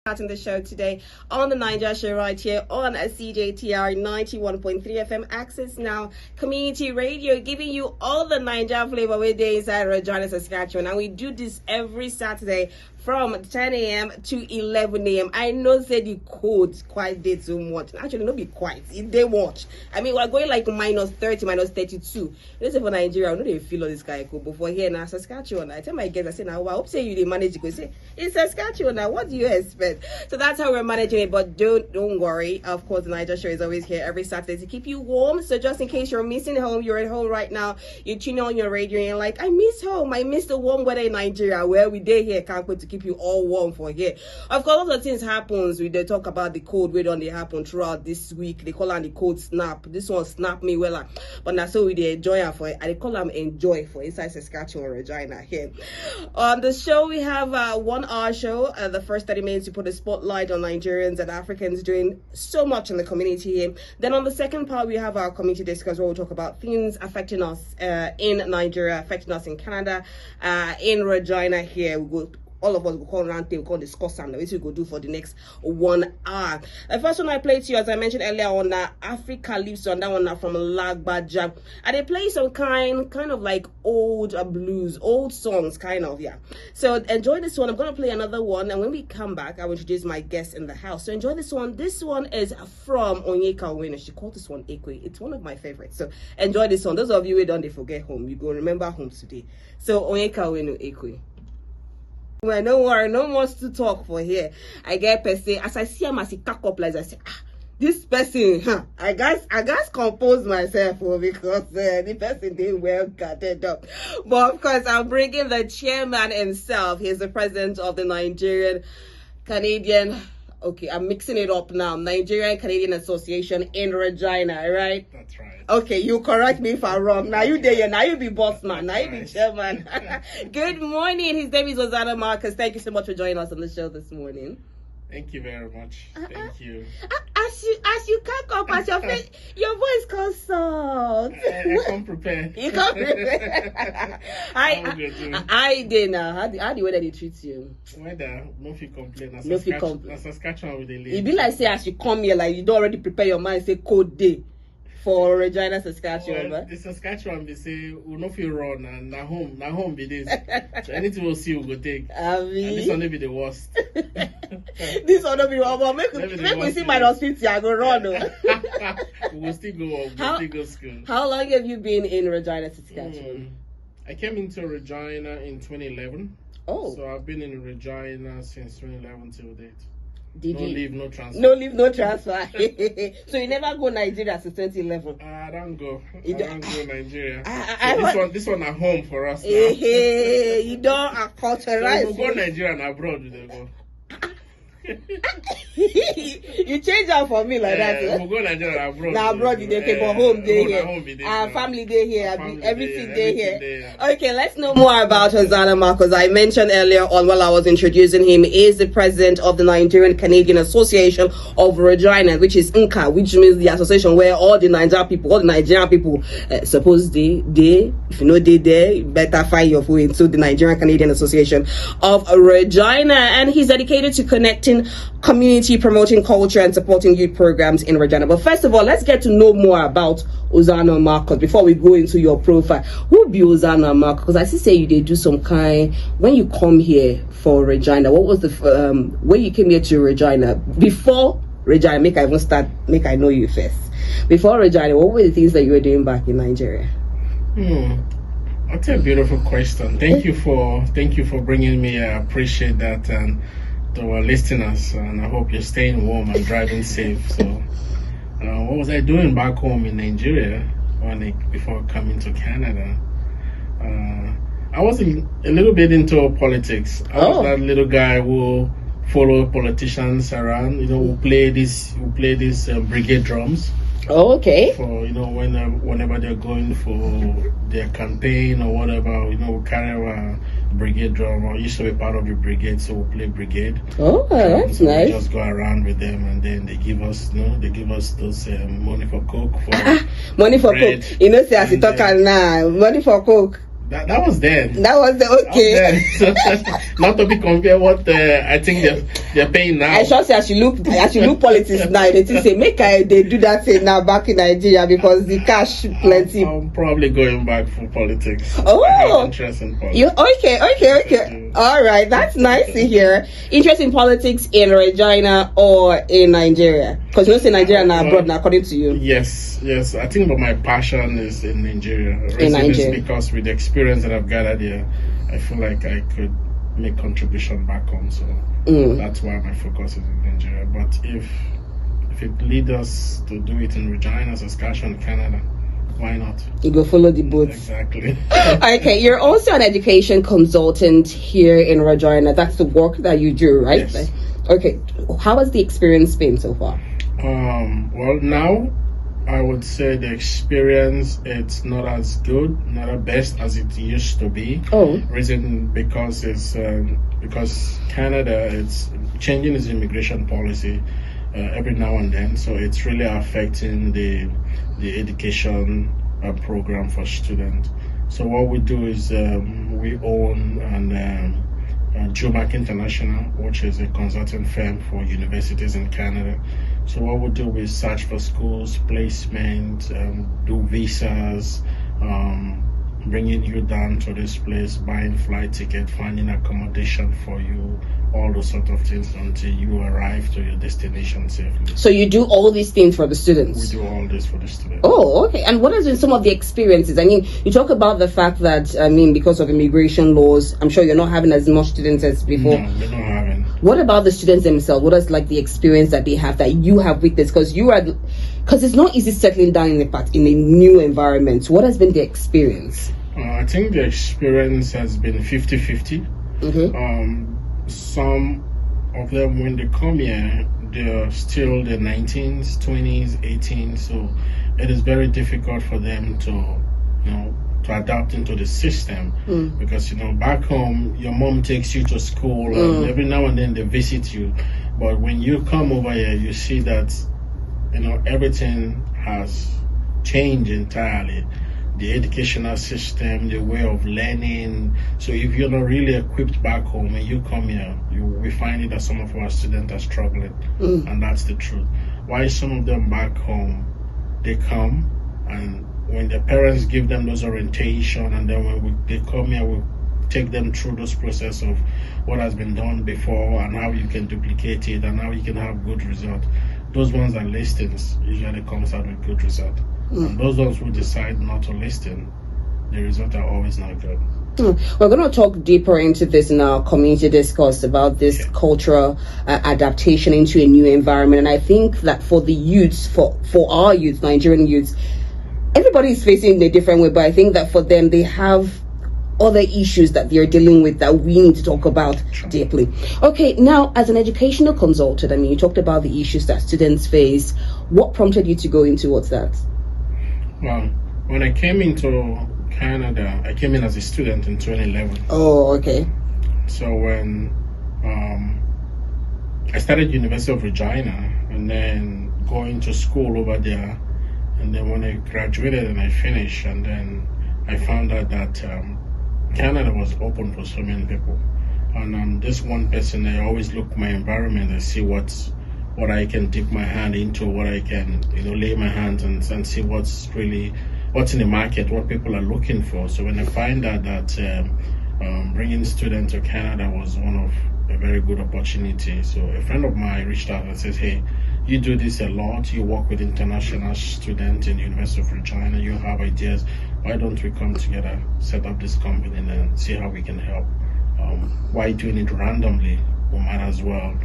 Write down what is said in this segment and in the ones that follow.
Starting the show today on the Niger Show right here on CJTR 91.3 FM Access Now Community Radio, giving you all the Niger flavor with days inside Regina, Saskatchewan. And we do this every Saturday from 10 a.m. to 11 a.m. I know said the cold quite did so much. Actually, not be quite. If they watch, I mean, we're going like minus 30, minus 32. Let's say for Nigeria, I know they feel all this guy cold. But for here now, Saskatchewan, I tell my guests, I say, now, I hope say you they manage it. Say, it's Saskatchewan now. What do you expect? So that's how we're managing it. But don't worry. Of course, the Niger Show is always here every Saturday to keep you warm. So just in case you're missing home, you're at home right now, you tune on your radio and you're like, I miss home. I miss the warm weather in Nigeria. Well, we day here can't wait to keep you all warm for here. Of course, all the things happens. They talk about the cold way on they happen throughout this week. They call on the cold snap. This one snap me well, but that's so we they enjoy for it. And they call them enjoy for inside Saskatchewan, Regina here. On the show we have a 1 hour show. The first 30 minutes to put a spotlight on Nigerians and Africans doing so much in the community here. Then on the second part we have our community discuss where we'll talk about things affecting us in Nigeria, affecting us in Canada, in Regina here. We go. All of us will call around, we'll go discuss and what we go do for the next 1 hour. The first one I played to you, as I mentioned earlier, on Africa Lives on that one from Lagbaja. And they play some kind of like old blues, old songs, kind of, yeah. So enjoy this one. I'm going to play another one. And when we come back, I will introduce my guest in the house. So enjoy this one. This one is from Onyeka Owenu. She called this one Ekwe. It's one of my favorites. So enjoy this one. Those of you who don't forget home, you go remember home today. So Onyeka Owenu, Ekwe. Well, no worry, no more to talk for here. I get per se, as I see him as he cock up like I say, this person, I guess compose myself because the person did well gathered up. But of course, I'm bringing the chairman himself. He's the president of the Nigerian Canadian. Okay, I'm mixing it up now. Nigerian Canadian Association in Regina, right? That's right. Okay, you correct me if I'm wrong. Now you there, now you be boss man, now you be chairman. Good morning. His name is Hosanna Marcus. Thank you so much for joining us on the show this morning. Thank you very much. Thank you. As you can't come as your face, your voice comes soft. I come prepared. You come prepared. I did now. How the weather they treat you? Weather, no feel complain. No feel complain. Saskatchewan with the lead. It be like say as you come here, like you don't already prepare your mind, say cold day for Regina, Saskatchewan. Well, the Saskatchewan, they say, we'll not feel run, and na home be this. So anything we'll see, we'll go take. And this one will be the worst. This one will be one, but make we see minus 50, I go run. We will still go up, we'll still go school. How long have you been in Regina, Saskatchewan? I came into Regina in 2011. Oh. So I've been in Regina since 2011 till date. Did no you leave, no transfer. No leave, no transfer. So you never go Nigeria since 2011. I don't go. I don't go Nigeria. This one at home for us now. You don't acculturize. So we'll go Nigeria and abroad. They go. You change out for me like that. We'll go Nigeria and abroad. Now abroad they okay, but home they here. Our family they here. Everything they here. Okay, let's know more about Hosanna Marcus. I mentioned earlier on while I was introducing him, he is the president of the Nigerian Canadian Association of Regina, which is NCAR, which means the association where all the Nigerian people, suppose they, if you know they there, you better find your way into the Nigerian Canadian Association of Regina, and he's dedicated to connecting community, promoting culture and supporting youth programs in Regina. But first of all, let's get to know more about Hosanna Marcus before we go into your profile. Who be Hosanna Marcus? Because I see say you did do some kind when you come here for Regina. What was the when you came here to Regina? Before Regina, make I know you first. Before Regina, what were the things that you were doing back in Nigeria? That's a beautiful question. Thank you for bringing me. I appreciate that, and to our listeners, and I hope you're staying warm and driving safe. So, what was I doing back home in Nigeria before coming to Canada? I was a little bit into politics. I was that little guy who follow politicians around. Who play these brigade drums. Oh, okay. For whenever they're going for their campaign or whatever, we carry our brigade drum. I used to be part of the brigade, so we play brigade. Oh, that's so nice. We just go around with them, and then they give us, those money for coke. Money for bread. Coke. Say as you talk now, money for coke. That was then. That was okay. Not to be compared what I think they're paying now. I sure say as you look politics now, they think say they do that thing now back in Nigeria because the cash plenty. I'm probably going back for politics. Oh, I have interest in politics. You okay. All right, that's nice to hear. Interest in politics in Regina or in Nigeria? Because you say Nigeria now abroad now, according to you. Yes. I think that my passion is in Nigeria. Because with the experience that I've gathered here, I feel like I could make contribution back home. So that's why my focus is in Nigeria. But if it leads us to do it in Regina, Saskatchewan, Canada, why not? You go follow the boat. Exactly. Okay, you're also an education consultant here in Regina. That's the work that you do, right? Yes. Okay, how has the experience been so far? Well, now I would say the experience, it's not as good, not the best as it used to be. Oh. Reason because it's because Canada, it's changing its immigration policy every now and then, so it's really affecting the education program for students. So what we do is we own Jumac International, which is a consulting firm for universities in Canada. So what we do is search for schools, placement, do visas, bringing you down to this place, buying flight ticket, finding accommodation for you, all those sort of things until you arrive to your destination safely. So you do all these things for the students? We do all this for the students. Oh, okay. And what has been some of the experiences? I mean, you talk about the fact that, because of immigration laws, I'm sure you're not having as much students as before. No, we're not having. What about the students themselves? What is like the experience that they have that you have witnessed? Because it's not easy settling down in a new environment. What has been the experience? I think the experience has been 50-50. Mm-hmm. Some of them, when they come here, they're still the 19s, 20s, 18s, so it is very difficult for them to adapt into the system. Because back home your mom takes you to school and every now and then they visit you, but when you come over here you see that everything has changed entirely. The educational system, the way of learning. So if you're not really equipped back home and you come here, we find it that some of our students are struggling, and that's the truth. Why some of them back home, they come, and when their parents give them those orientation, and then when they come here, we take them through this process of what has been done before and how you can duplicate it and how you can have good results. Those ones that listens usually comes out with good result. And those ones who decide not to listen, the results are always not good. We're going to talk deeper into this in our community discourse about this cultural adaptation into a new environment. And I think that for the youths, for our youth, Nigerian youths, everybody is facing in a different way, but I think that for them, they have other issues that they're dealing with that we need to talk about deeply. Okay, now as an educational consultant, you talked about the issues that students face. What prompted you to go into what's that? Well, when I came into Canada, I came in as a student in 2011. Oh, okay. So when I started University of Regina and then going to school over there, and then when I graduated and I finished, and then I found out that Canada was open for so many people. And this one person, I always look at my environment and see what I can dip my hand into, what I can lay my hands and see what's in the market, what people are looking for. So when I find out that bringing students to Canada was one of a very good opportunity, so a friend of mine reached out and says, hey, you do this a lot, you work with international students in the University of Regina, you have ideas, why don't we come together, set up this company and see how we can help? Why doing it randomly? We might as well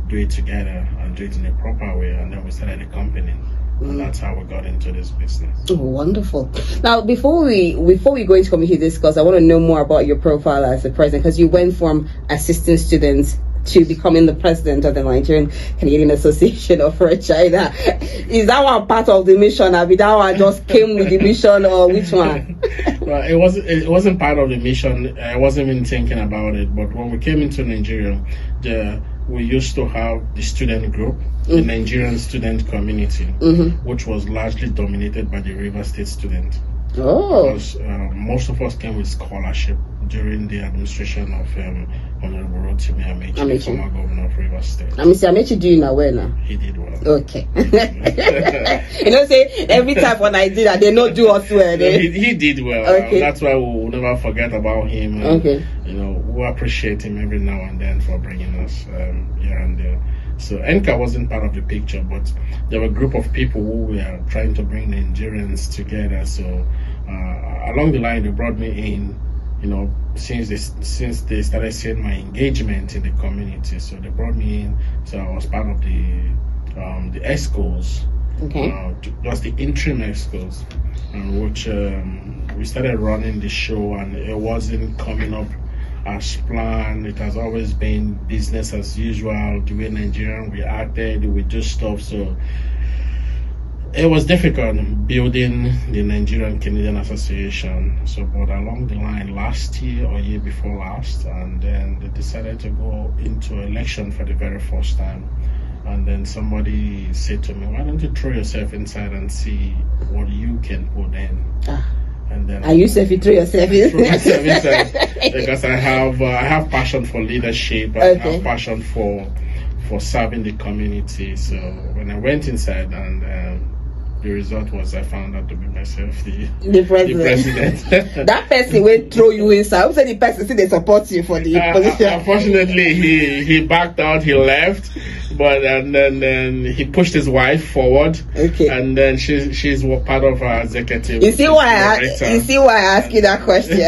do it together and do it in a proper way. And then we started a company, and that's how we got into this business. Oh, wonderful. Now, before we go into community discourse, I want to know more about your profile as the president, because you went from assistant students to becoming the president of the Nigerian Canadian Association of Regina. Is that one part of the mission? Or that one just came with the mission, or which one? Well, it wasn't part of the mission. I wasn't even thinking about it. But when we came into Nigeria, we used to have the student group, the Nigerian student community, which was largely dominated by the River State students. Oh. Because most of us came with scholarship during the administration of Honorable Rotimi Amechi, the former governor of Rivers State. Amechi doing well now? He did well. Okay. Say every time when I did that, they not do us well. He did well. Okay. That's why we'll never forget about him. Okay. We appreciate him every now and then for bringing us here and there. So NCAR wasn't part of the picture, but there were a group of people who were trying to bring Nigerians together. So along the line, they brought me in, since they started seeing my engagement in the community. So they brought me in. So I was part of the ESCOs, just the interim ESCOs, which we started running the show, and it wasn't coming up as planned. It has always been business as usual. The way Nigerians reacted, we do stuff. So it was difficult building the Nigerian Canadian Association. So, but along the line, last year or year before last, and then they decided to go into election for the very first time. And then somebody said to me, "Why don't you throw yourself inside and see what you can put in?" And then you throw yourself in? Throw myself inside because I have passion for leadership. I have passion for serving the community. So when I went inside, and the result was I found out to be myself the president. That person will throw you inside. Who said the person still they support you for the position? Unfortunately, he backed out. He left. But and then he pushed his wife forward. Okay. And then she's part of our executive. You see why I ask you that question?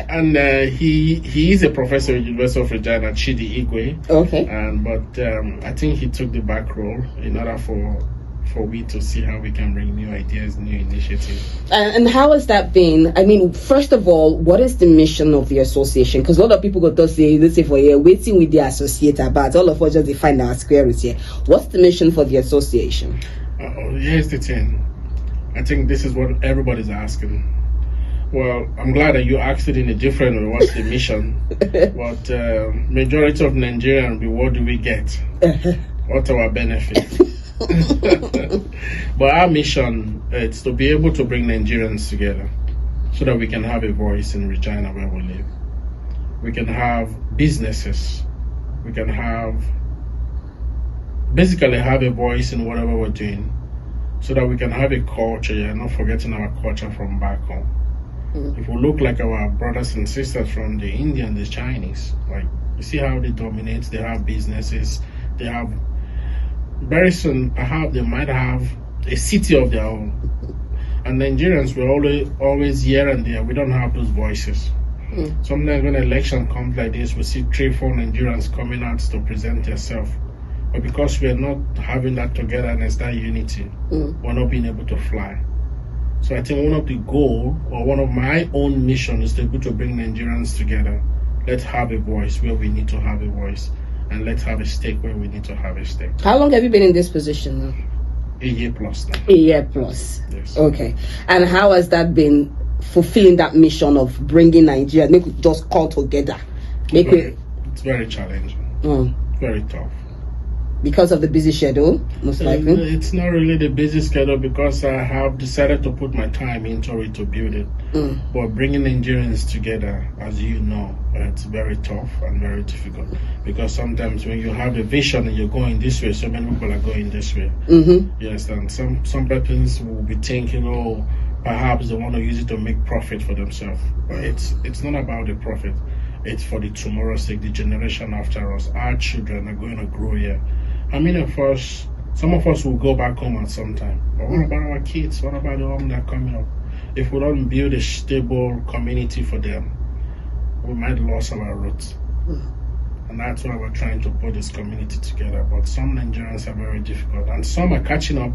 And he is a professor at University of Regina, Chidi Igwe. Okay. But I think he took the back role in order for we to see how we can bring new ideas, new initiatives. And how has that been? I mean, first of all, what is the mission of the association? Because a lot of people go to say, let's say for a waiting with the associate about all of us just define our square root here. What's the mission for the association? Here's the thing. I think this is what everybody's asking. Well, I'm glad that you asked it in a different way. What's the mission? But majority of Nigerians, what do we get? What's our benefit? But our mission is to be able to bring Nigerians together so that we can have a voice in Regina where we live. We can have businesses. We can basically have a voice in whatever we're doing so that we can have a culture, not forgetting our culture from back home. If we look like our brothers and sisters from the Indian, the Chinese, like you see how they dominate, they have businesses, they have very soon perhaps they might have a city of their own. And Nigerians, we're always here and there. We don't have those voices. Sometimes when an election comes like this, we see 3-4 Nigerians coming out to present themselves. But because we're not having that togetherness, that unity, we're not being able to fly. So I think one of the goals, or one of my own mission, is to be able to bring Nigerians together. Let's have a voice where we need to have a voice, and let's have a stake where we need to have a stake. How long have you been in this position now? A year plus now. A year plus. Yes. Okay. And how has that been fulfilling that mission of bringing Nigeria, make it just call together? It's very challenging. Very tough. Because of the busy schedule, most likely? It's not really the busy schedule because I have decided to put my time into it to build it. But bringing Nigerians together, as you know, it's very tough and very difficult. Because sometimes when you have a vision and you're going this way, so many people are going this way. You understand? Some persons will be thinking, perhaps they want to use it to make profit for themselves. But it's not about the profit. It's for the tomorrow's sake, the generation after us. Our children are going to grow here. How many of us, some of us will go back home at some time. But what about our kids? What about the home that are coming up? If we don't build a stable community for them, we might lose our roots. And that's why we're trying to put this community together. But some Nigerians are very difficult. And some are catching up.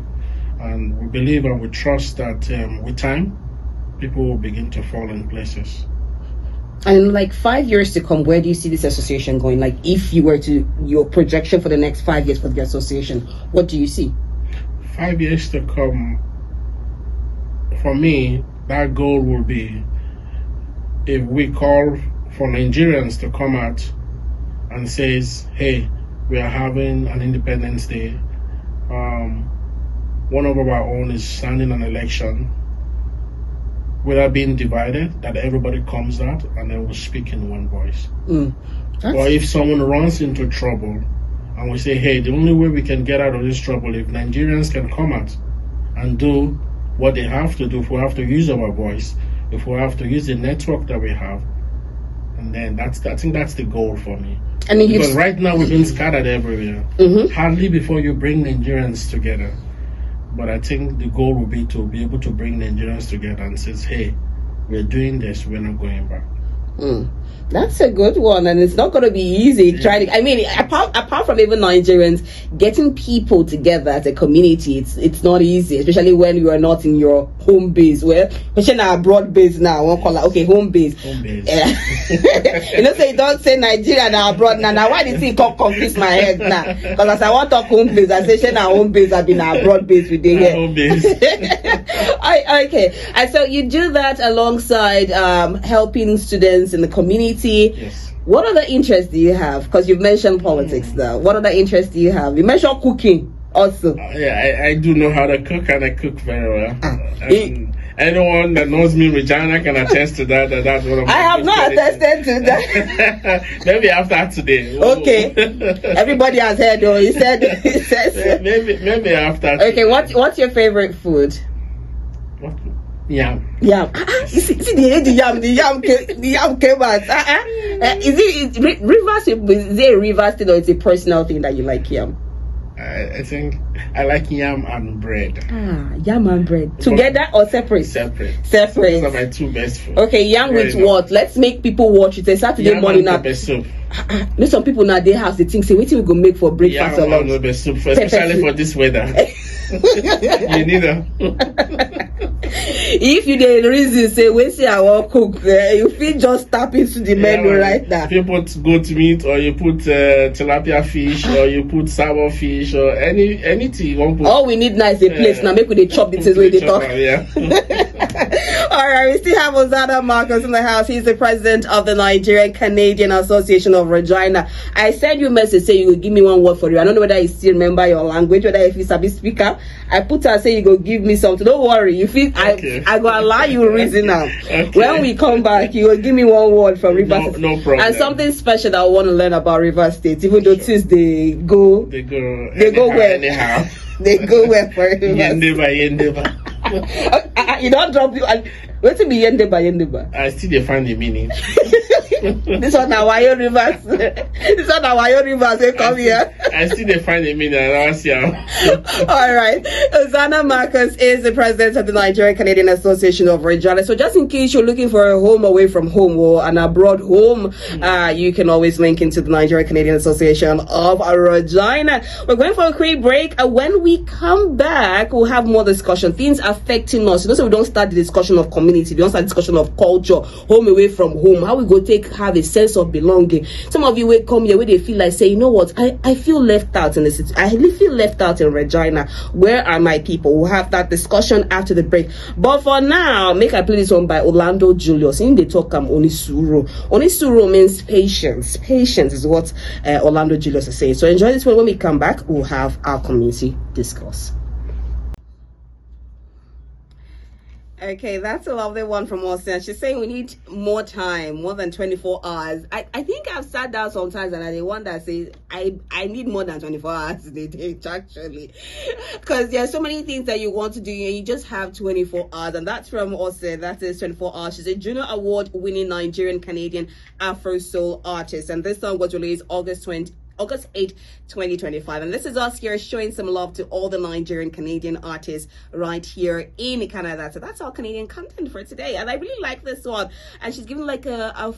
And we believe and we trust that with time, people will begin to fall in places. And like 5 years to come, where do you see this association going? Like if you were to, your projection for the next 5 years for the association, what do you see? 5 years to come, for me, that goal will be if we call for Nigerians to come out and says, hey, we are having an Independence Day. One of our own is standing an election. without being divided, that everybody comes out and then we speak in one voice. Or if someone runs into trouble and we say, hey, the only way we can get out of this trouble if Nigerians can come out and do what they have to do, if we have to use our voice, if we have to use the network that we have, and then I think that's the goal for me. And because right now we've been scattered everywhere. Hardly before you bring Nigerians together. But I think the goal will be to be able to bring Nigerians together and says, hey, we're doing this, we're not going back. That's a good one, and it's not going to be easy trying to, I mean, apart from even Nigerians, getting people together as a community, it's not easy, especially when you are not in your home base. Well, especially our broad base now, I won't call it, okay, home base. Home base. You know, so you don't say Nigeria and abroad now. Why did it confuse my head now? Because as I want to talk home base, I say our home base have been our broad base with the here. Home base. Okay, and so you do that alongside helping students in the community. Yes. What other interests do you have? Because you've mentioned politics now. What other interests do you have? You mentioned cooking also. Yeah, I do know how to cook, and I cook very well. Anyone that knows me in Regina can attest to that. That's one of my I have not attested to that. Maybe after today. Okay. Everybody has heard though. He says maybe after. Okay, what's your favorite food? What? Yam. You see the yam came out. Is it Rivers? Is it a Rivers thing or it's a personal thing that you like yam? I think I like yam and bread. Yam and bread. Together or separate? Separate. Separate. Those are my two best food. Okay, yam with what? Let's make people watch it. It's Saturday yam morning and pepper soup. Know some people now they have the thing say, waiting we go make for breakfast or lunch. Yam and pepper soup, especially for this weather. You need a. If you the reason say we say I want cook, you feel just tap into the menu right now. If you put goat meat or you put tilapia fish or you put sour fish or anything you want. All we need now is a place now. Make we chop the things where they talk. All right, we still have Hosanna Marcus in the house. He's the president of the Nigerian Canadian Association of Regina. I sent you a message say you will give me one word for you. I don't know whether you still remember your language, whether if you be speaker. I put her say you go give me something. Don't worry. You feel I go allow you reason now. Okay. When we come back, you will give me one word from Rivers State. No problem. And something special that I want to learn about Rivers State. Even though since they go where anyhow. They go where for Yendeba. You don't drop you. Wait till me Yendeba. I still dey find the meaning. This one now Wayo Rivers. This one now Wayo Rivers. They come here. I still dey find the meaning. All right. Hosanna Marcus is the president of the Nigerian Canadian Association of Regina. So just in case you're looking for a home away from home or an abroad home, you can always link into the Nigerian Canadian Association of Regina. We're going for a quick break. When we come back, we'll have more discussion. Things affecting us. You know, so we don't start the discussion of community. We don't start the discussion of culture, home away from home. How we go have a sense of belonging. Some of you will come here where they feel like say, you know what, I feel left out in the city. I feel left out in Regina. Where are my people? We'll have that discussion after the break. But for now, make I play this one by Orlando Julius. In the talk Onisuro. Onisuro means patience. Patience is what Orlando Julius is saying. So enjoy this one. When we come back, we'll have our community discourse. Okay, that's a lovely one from Austin. She's saying we need more time, more than 24 hours. I think I've sat down sometimes and I wonder, say, I need more than 24 hours a day, actually. Because there's so many things that you want to do and you just have 24 hours. And that's from Austin. That is 24 hours. She's a Junior Award winning Nigerian Canadian Afro Soul artist. And this song was released August 8, 2025. And this is us here showing some love to all the Nigerian Canadian artists right here in Canada. So that's our Canadian content for today. And I really like this one. And she's giving like a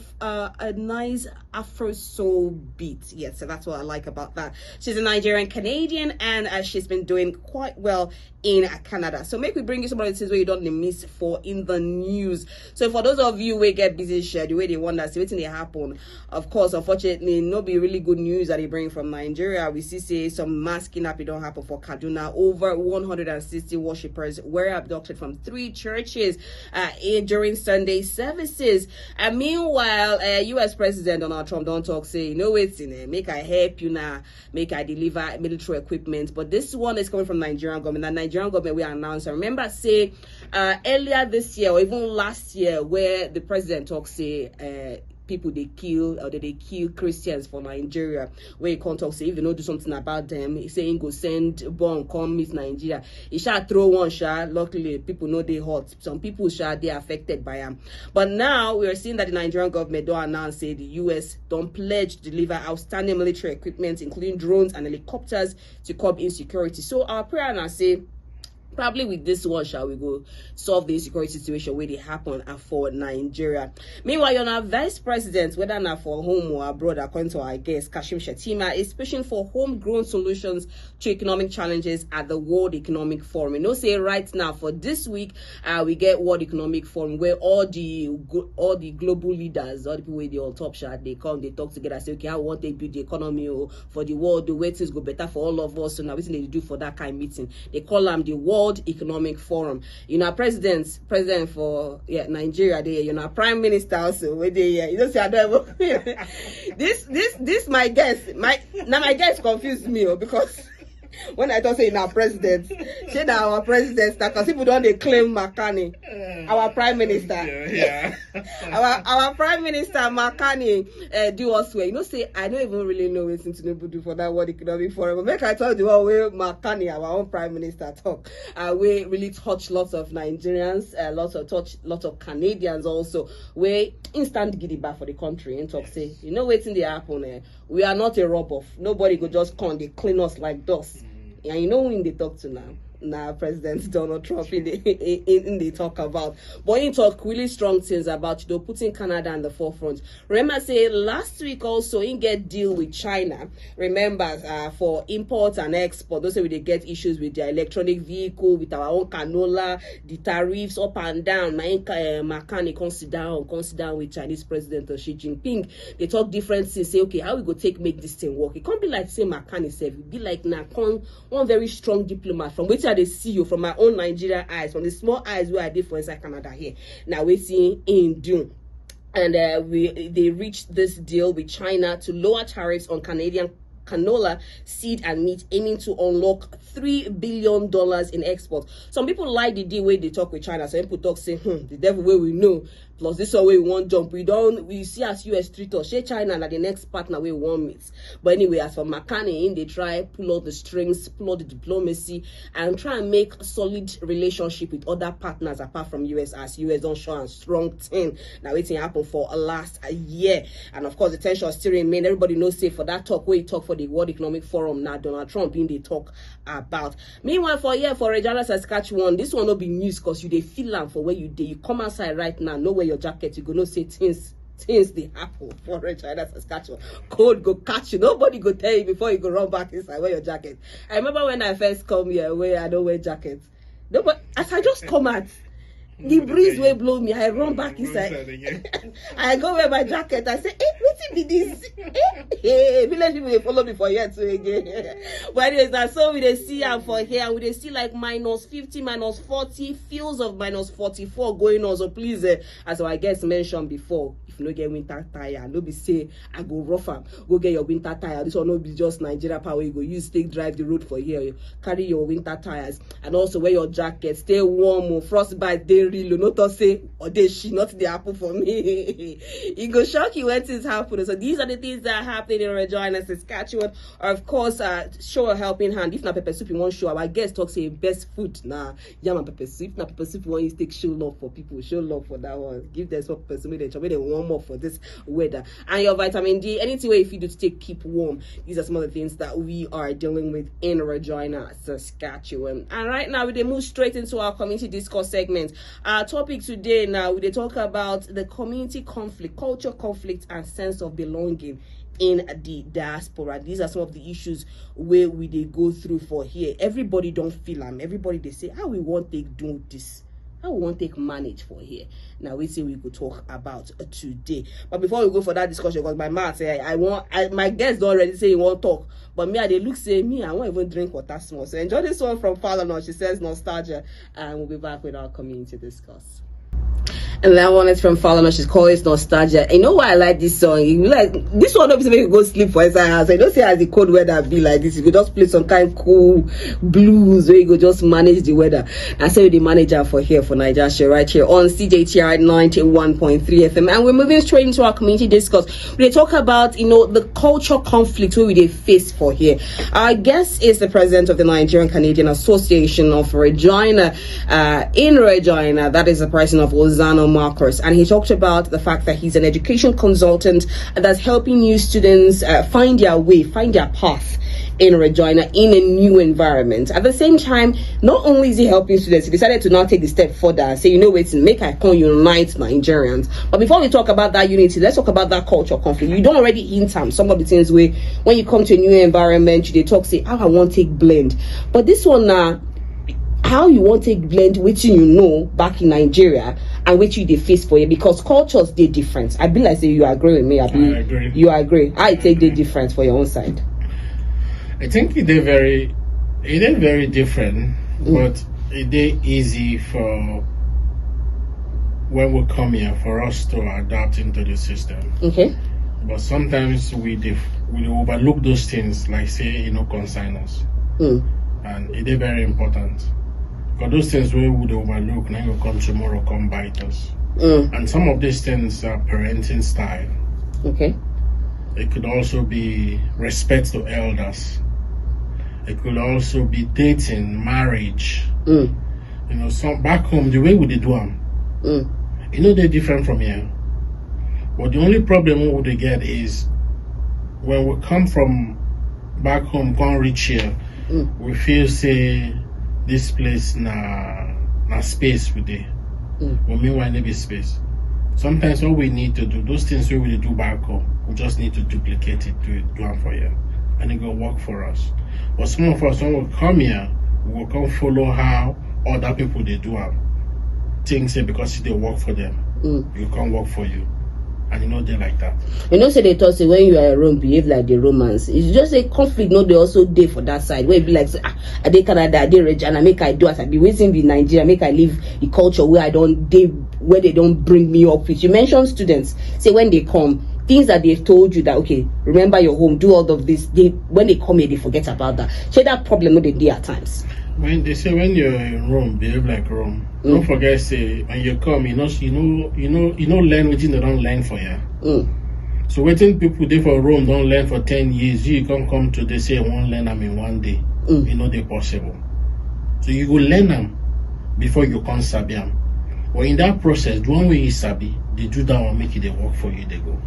nice Afro soul beat. Yes, so that's what I like about that. She's a Nigerian Canadian and she's been doing quite well in Canada. So make we bring you some of the things where you don't miss for in the news. So for those of you who get busy schedule, where they wonder, see what's they happen. Of course, unfortunately, no be really good news that they bring from Nigeria, we see say some mass kidnapping don't happen for Kaduna. Over 160 worshippers were abducted from 3 churches during Sunday services. And meanwhile, U.S. President Donald Trump don't talk say, you know what's in it, make I help you now, make I deliver military equipment. But this one is coming from Nigerian government. The Nigerian government will announce. I remember say earlier this year or even last year where the president talks say people they kill or they kill Christians for Nigeria, where you can't talk say if you don't do something about them, he saying go send bomb come meet Nigeria. He shall throw one shall. Luckily people know they hot. Some people shall they affected by him. But now we are seeing that the Nigerian government don't announce say the US don't pledge to deliver outstanding military equipment, including drones and helicopters to curb insecurity. So our prayer now say probably with this one shall we go solve the insecurity situation where they happen for Nigeria. Meanwhile, you're now vice president, whether not for home or abroad, according to our guest Kashim Shettima, is pushing for homegrown solutions to economic challenges at the World Economic Forum. You know, say right now for this week, we get World Economic Forum where all the global leaders, all the people with the on top shot, they come, they talk together, say, okay, how want they build the economy for the world, the way things go better for all of us. So now what they do for that kind of meeting? They call them the World Economic Forum. You know, president for Nigeria there, you know, prime minister also where they you don't say I don't this my guess my guess confused me because when I don't say now president, say now our president, because people don't they claim Makani, our prime minister, yeah. our prime minister Makani do us well. You know, say I don't even really know what Tinubu do for that World Economic Forum. But make I tell you what way Makani, our own prime minister, talk. We really touch lots of Nigerians, lots of Canadians also. We instant giddy back for the country and talk say, you know what's in the happen. We are not a rub-off. Nobody could just come, they clean us like dust. And you know when they talk to now President Donald Trump in they talk about, but he talk really strong things about putting Canada in the forefront. Remember say last week also he get deal with China. Remember for import and export. Those say they get issues with their electronic vehicle, with our own canola, the tariffs up and down. My mechanic consider with Chinese President Xi Jinping. They talk different things. Say okay, how we go make this thing work? It can't be like say mechanic self. It be like one very strong diplomat from which they see you from my own Nigeria eyes, from the small eyes where I did for inside Canada here. Now we're seeing in June. And they reached this deal with China to lower tariffs on Canadian canola, seed and meat, aiming to unlock $3 billion in exports. Some people like the deal where they talk with China. Some people talk say, the devil way we know. Plus this way we won't jump. We see as US treat us. Share China and the next partner we won't meet. But anyway, as for McCartney, they try pull out the strings, pull out the diplomacy, and try and make solid relationship with other partners apart from US, as US don't show a strong thing. Now waiting happen for last year. And of course the tension still remain. Everybody knows say for that talk where he talk for the World Economic Forum, now Donald Trump in they talk about. Meanwhile for Regina Saskatchewan, this one will be news because you they feel them for where you do. You come outside right now, know where your jacket, you go no say things they happen for Regina Saskatchewan. Cold go catch you. Nobody go tell you before you go run back inside wear your jacket. I remember when I first come here where I don't wear jackets. No, but as I just come out, the breeze will blow me. I run back inside. I go wear my jacket. I say, what's it be this? Village people they follow me for here too again. But anyways, now so we they see them for here, and we they see like -50, -40, feels of -44 going on. So please, as I guess mentioned before, if you no get winter tire, no be say I go rough am. Go get your winter tire. This one no be just Nigeria power. You go use take drive the road for here. You carry your winter tires and also wear your jacket. Stay warm. Frostbite they real. Not to say or they she not the apple for me. It go shock you when things happen. So these are the things that happen in Regina, Saskatchewan. Of course, show a helping hand. If not pepper soup, you want show our guest talk say best food. Nah, yam and pepper soup. Now pepper soup you want you take show love for people. Show love for that one. Give them some pepper soup. Make them warm up for this weather. And your vitamin D, anything where if you do to keep warm. These are some of the things that we are dealing with in Regina, Saskatchewan. And right now we move straight into our community discourse segment. Our topic today now we talk about the community conflict, culture conflict, and sense of belonging in the diaspora. These are some of the issues where they go through for here. Everybody don't feel them. Everybody they say, how we want to do this. how we want to take manage for here. Now we see we could talk about today. But before we go for that discussion, because my man say my guests don't already say you won't talk, but me they look say me I won't even drink water small. So enjoy this one from Father. She says nostalgia, and we'll be back with our community discuss. And that one is from Falana. She's calling it nostalgia. You know why I like this song? You like this one, obviously, make you go sleep for inside house. I don't say as the cold weather be like this. You could just play some kind of cool blues where you go just manage the weather. I say the manager for here for Nigeria right here on CJTR 91.3 FM. And we're moving straight into our community discourse. We talk about the cultural conflict where we face for here. Our guest is the president of the Nigerian Canadian Association of Regina in Regina. That is the president of Hosanna Markers, and he talked about the fact that he's an education consultant that's helping new students find their way, find their path in Regina in a new environment. At the same time, not only is he helping students, he decided to now take the step further and say, make I can unite Nigerians. But before we talk about that unity, let's talk about that cultural conflict. You don't already hint at some of the things where when you come to a new environment, they talk, say, I want to take blend. But this one now, how you want to blend which back in Nigeria and which they face for you, because cultures they different. I be like say you agree with me. I agree. You agree. I take the difference for your own side. I think it is very different, but it is easy for when we come here for us to adapt into the system. Okay. But sometimes we overlook those things, like say concern us, and it is very important. Because those things we would overlook, now will come tomorrow, come bite us. And some of these things are parenting style. Okay. It could also be respect to elders. It could also be dating, marriage. Some back home, the way we do them, they're different from here. But the only problem we would get is when we come from back home, can't reach here, we feel say, this place na space with it. But meanwhile, there be space. Sometimes what we need to do, those things we will do back home, we just need to duplicate it, do them for you, and it will work for us. But some of us, when we come here, we will come follow how other people they do them. Things say because they work for them, you can't work for you. And they're like that. Say they talk say when you are in Rome, behave like the Romans. It's just a conflict, they also there for that side. Where it be like, I dey Canada, I dey Regina, make I do as I be waiting be Nigeria, make I live the culture where where they don't bring me up with. You mentioned students, say when they come, things that they've told you that, okay, remember your home, do all of this. When they come here, they forget about that. So that problem they do at times. When they say when you're in Rome, behave like Rome. Don't forget, say when you come, you learn what they don't learn for you. So waiting people there for Rome don't learn for 10 years. You can't come to they say won't learn them in one day. They possible. So you go learn them before you can sabi them. But in that process, the one way you sabi, they do that one make it they work for you. They go.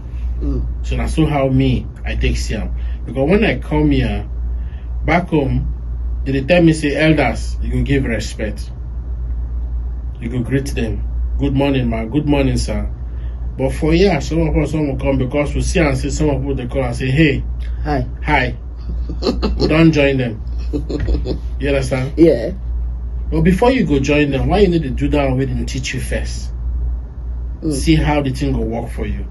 So that's so how I take Siam. Because when I come here, back home, they tell me say elders, you go give respect. You go greet them. Good morning, ma. Good morning, sir. But for here, some of us will come because we see and say some of people they call and say, hey, hi. We don't join them. You understand? Yeah. But before you go join them, why you need to do that and wait and teach you first? See how the thing will work for you.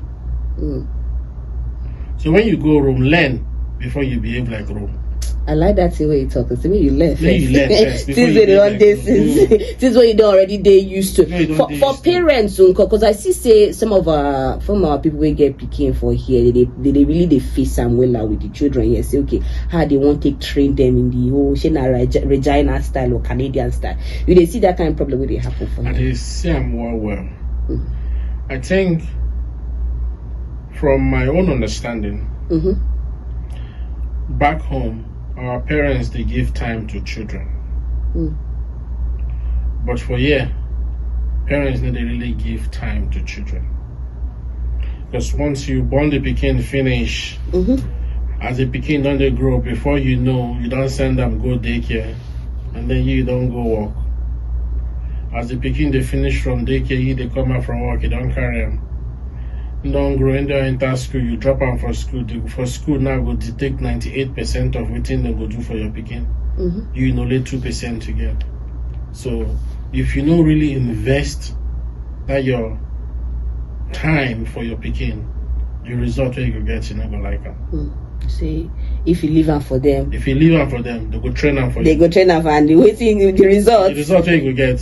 So when you go Rome, learn before you behave like Rome. I like that way you talk. To me, you learn first. You learn first. Since when you don't already they used to. For parents, because I see some of our people we get picking for here, they really face some well with the children here. Say okay, how they want to train them in the whole Regina style or Canadian style. You they see that kind of problem where they happen for them. They see them well. I think from my own understanding, back home, our parents they give time to children. But for here, parents they really give time to children. Because once you born the pikin finish, as the pikin don't they grow, before you know, you don't send them go daycare, and then you don't go work. As the pikin they finish from daycare, you they come out from work, you don't carry them. Don't grow in there, enter school, you drop them for school. For school now go detect 98% of what they go do for your picking. You only 2% to get. So if you don't really invest that your time for your pikin, the result where you go get, you not gonna like them. See, if you leave them for them, if you leave them for them, they go train them for they you. go train them and the waiting the result. The result where you go get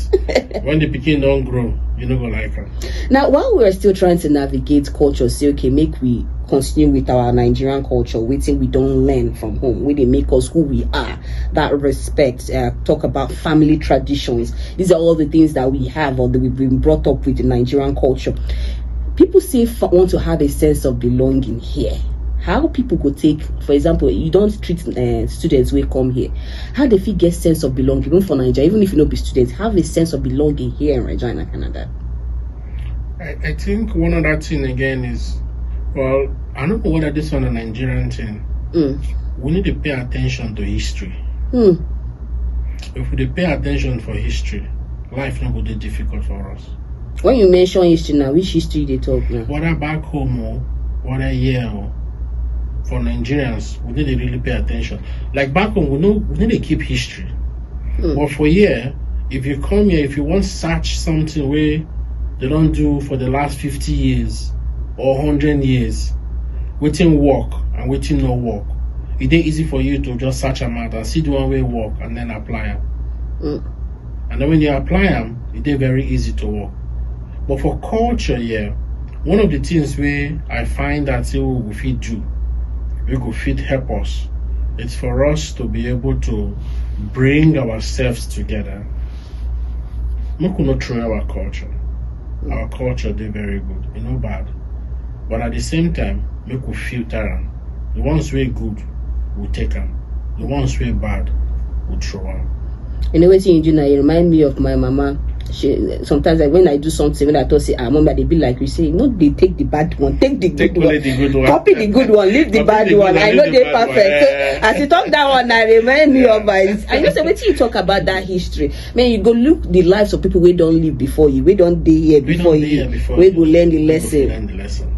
when the pikin don't grow, you not gonna like them. Now, while we're still trying to navigate culture, say okay, make we continue with our Nigerian culture, waiting we don't learn from home, where they make us who we are, that respect, talk about family traditions. These are all the things that we have or that we've been brought up with in Nigerian culture. People say want to have a sense of belonging here. How people could take, for example, you don't treat students who come here. How they feel get sense of belonging, even for Nigeria, even if you don't be students, have a sense of belonging here in Regina, Canada. I think one other thing again is, well, I don't know whether this one a Nigerian thing. We need to pay attention to history. If we pay attention for history, life not going to be difficult for us. When you mention history now, which history they talk now? Whether back home or whether here or for Nigerians, we need to really pay attention. Like back home, we need to keep history. But for here, if you come here, if you want to search something where they don't do for the last 50 years or 100 years, waiting work and waiting no work, it is easy for you to just search them out and see the one way work and then apply them. And then when you apply them, it is very easy to work. But for culture here, one of the things where I find that we fit do, we could fit help us, it's for us to be able to bring ourselves together. We could not throw our culture. Our culture is very good, it's not bad. But at the same time, we could filter them. The ones who are good, we take them. The ones who are bad, we throw them. You know what you do now? You remind me of my mama. She sometimes when I do something, when I talk say, mama, they be like you say, no, they take the bad one, take the good one, copy the good one, leave the bad one. I know they're perfect. So, as you talk that one, I remind me of my. I know when you talk about that history, man, you go look the lives of people we don't live before you, we don't day here before you, we go learn the lesson.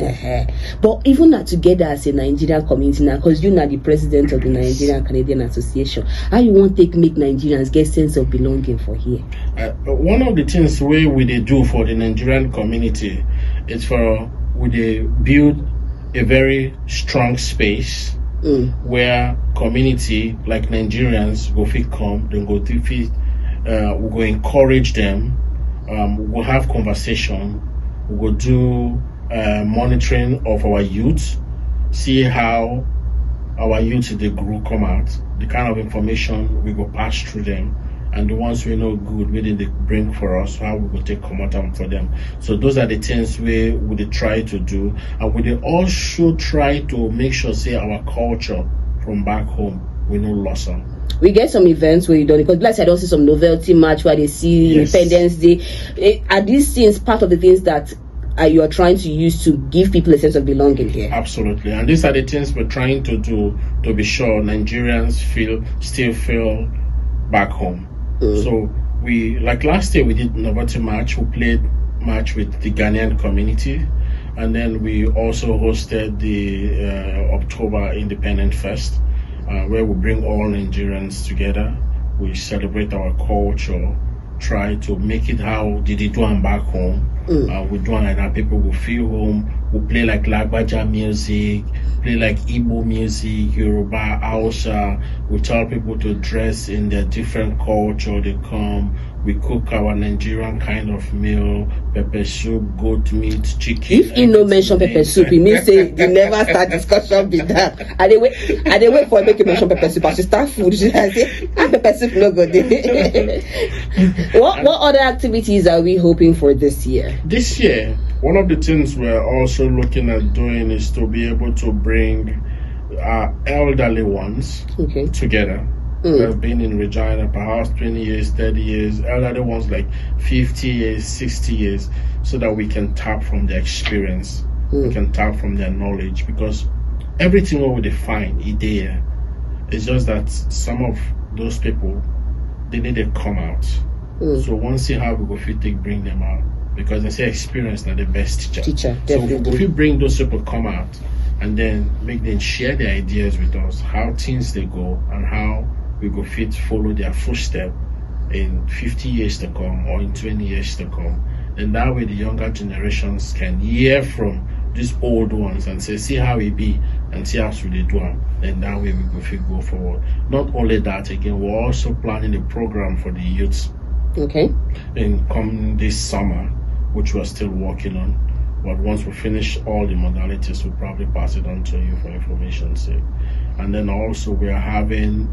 But even not together as a Nigerian community now, because you're not the president of the Nigerian Canadian Association, how you want to make Nigerians get sense of belonging for here? One of the things we do for the Nigerian community is for we build a very strong space where community like Nigerians go fit come, then go fit, we go encourage them, we'll have conversation, we'll do monitoring of our youth, see how our youth they grow come out, the kind of information we go pass through them. And the ones we know good, we did bring for us, how we will take come out for them. So those are the things we would try to do. And we also try to make sure, say, our culture from back home, we no lost them. We get some events where you don't, because like I don't see some novelty match where they see Independence Day. Are these things part of the things that you are trying to use to give people a sense of belonging here? Absolutely. And these are the things we're trying to do to be sure Nigerians still feel back home. So we, like last year we did Novelty Match, we played match with the Ghanaian community, and then we also hosted the October Independent Fest, where we bring all Nigerians together, we celebrate our culture, try to make it how did it do and back home. We do like that, people will feel home. We play like Lagbaja music, play like Igbo music, Yoruba, Hausa. We tell people to dress in their different culture. They come, we cook our Nigerian kind of meal, pepper soup, goat meat, chicken. If you no mention pepper soup, it means say you never start discussion with that. I they wait for make you mention pepper soup. As you start food, I say, pepper soup no go there. What other activities are we hoping for this year? This year, one of the things we're also looking at doing is to be able to bring our elderly ones together. Have been in Regina perhaps 20 years, 30 years, elderly ones like 50 years, 60 years, so that we can tap from their experience, we can tap from their knowledge, because everything what we define is there. It's just that some of those people, they need to come out. So once see how we go fit take bring them out, because they say experience not the best teacher. So if we bring those people come out and then make them share their ideas with us, how things they go and how we go fit follow their footsteps, in 50 years to come or in 20 years to come. And that way the younger generations can hear from these old ones and say, see how it be and see how should they do it. And that way we go forward. Not only that, again, we're also planning a program for the youths. Okay. In coming this summer, which we're still working on. But once we finish all the modalities, we'll probably pass it on to you for information's sake. And then also we are having,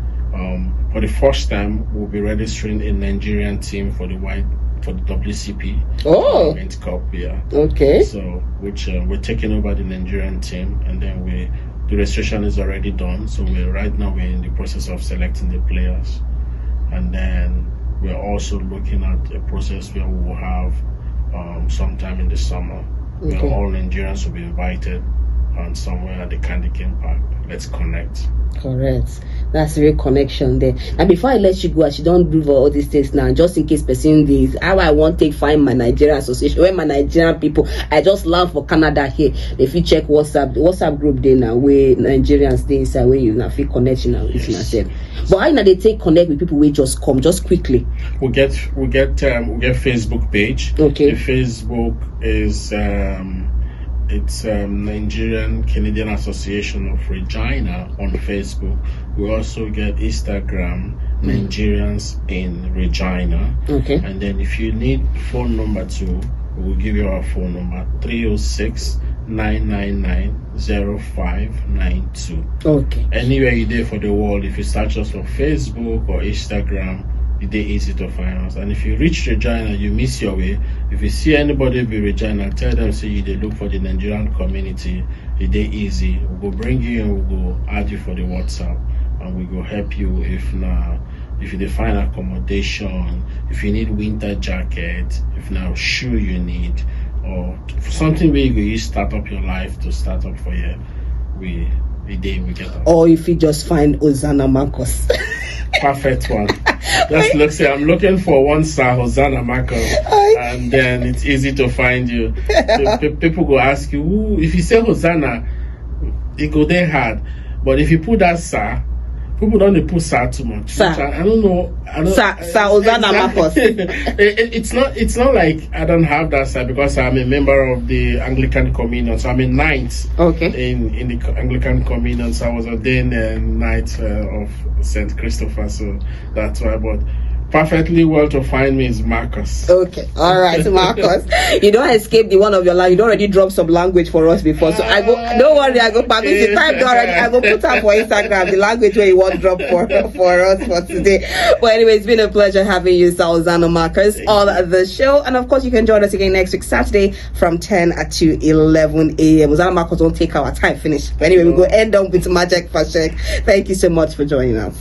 for the first time, we'll be registering a Nigerian team for the WCP. Oh. Cup, yeah. Okay. So, which we're taking over the Nigerian team, and then the registration is already done. So right now we're in the process of selecting the players, and then we're also looking at a process where we will have sometime in the summer, where all Nigerians will be invited and somewhere at the Candy Cane Park. Let's connect. Correct. That's a real connection there. And before I let you go, as you don't do all these things now, just in case person this, how I want to find my Nigerian association, where my Nigerian people, I just learn for Canada here. If you check WhatsApp group there now, where Nigerians they inside, where you now feel connection with myself. But how now they take connect with people, we just come just quickly. We get Facebook page. Okay. The Facebook is it's Nigerian Canadian Association of Regina on Facebook. We also get Instagram, Nigerians in Regina. Okay. And then if you need phone number too, we'll give you our phone number 306-999-0592. Okay. Anywhere you there for the world, if you search us on Facebook or Instagram, it's easy to find us. And if you reach Regina, you miss your way. If you see anybody be Regina, tell them say they look for the Nigerian community. It's easy. We'll bring you in, we'll add you for the WhatsApp, and we will help you if you find accommodation, if you need winter jacket, if now shoe you need, or something where you use start up your life to start up for you. We get us. Or if you just find Hosanna Marcus. Perfect one. Just look, say I'm looking for one star Hosanna Marcus, and then it's easy to find you. People go ask you, ooh, if you say Hosanna, it go there hard. But if you put that star, people don't put star too much. Sir. I don't know. Sir Hosanna Marcus. It's not like I don't have that star because I'm a member of the Anglican Communion. So I'm a knight. Okay. In the Anglican Communion. So I was ordained a knight of St. Christopher. So that's why. But perfectly well to find me is Marcus. Okay, all right, Marcus. You don't escape the one of your language. You don't already drop some language for us before. So I go. Don't worry, I go permit you type already. I go put up for Instagram the language where you want drop for us for today. But anyway, it's been a pleasure having you, Hosanna Marcus, on the show. And of course, you can join us again next week Saturday from 10 to 11 a.m. Hosanna Marcus won't take our time finish. But anyway, we go end up with Magic for Check. Thank you so much for joining us.